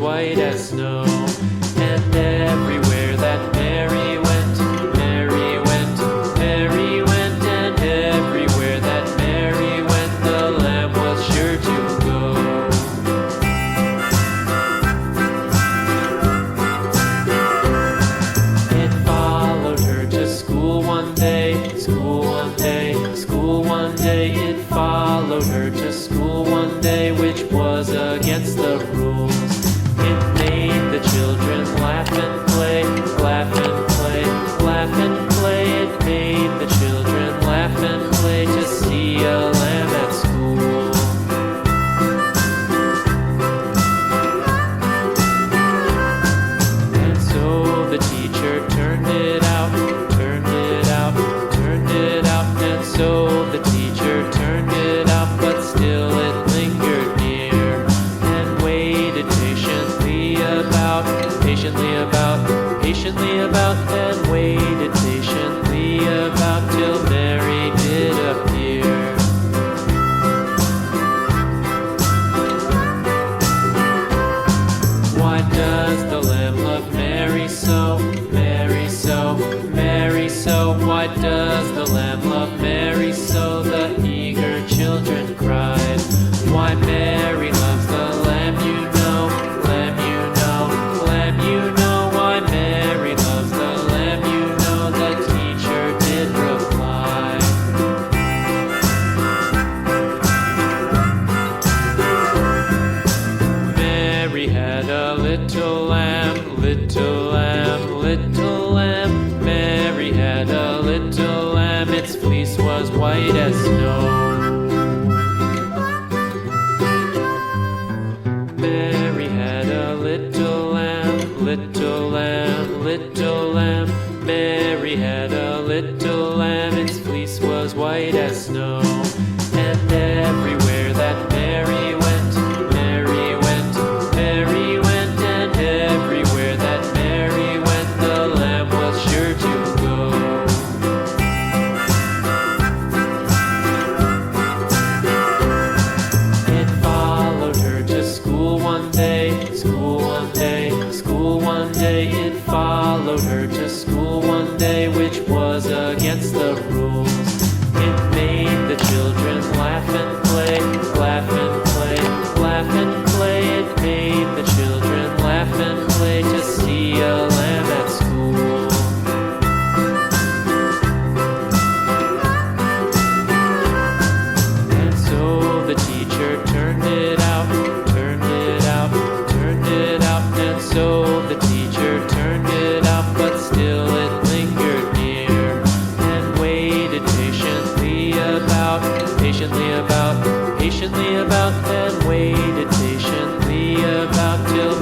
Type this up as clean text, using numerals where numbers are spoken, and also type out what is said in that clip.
white as snow. And everywhere that Mary went, Mary went, Mary went, and everywhere that Mary went, the lamb was sure to go. It followed her to school one day, school one day, school one day. It followed her to school one day, which was against the rules. It made the children laugh and play, laugh and play, laugh and play. It made the children laugh and play to see a lamb at school. And so the teacher turned it out, turned it out, turned it out. And so the teacher turned it out, but still it lingered near and waited patiently about, patiently about, and waited patiently about till Mary did appear. Why does the lamb love Mary so, Mary so, Mary so? Why does the lamb love Mary so? The eager children cried. Why Mary loves the lamb, you know, lamb, you know, lamb, you know. Why Mary loves the lamb, you know, the teacher did reply. Mary had a little lamb, little lamb, little lamb. Mary had a little lamb, its fleece was white as snow. Mary had a little lamb, little lamb, little lamb. Mary had a little lamb, its fleece was white as snow. And everywhere that Mary went, Mary went, Mary went, and everywhere that Mary went, the lamb was sure to go. It followed her to school one day, school one day, school one day. It followed her to school one day, which was against the rules. It made the children laugh and play, laugh and play, laugh and play. It made the children laugh and play to see a lamb at school. And so the teacher turned it out, turned it out, turned it out. And so the teacher turned it out, but still it lingered near and waited patiently about, patiently about, and waited patiently about till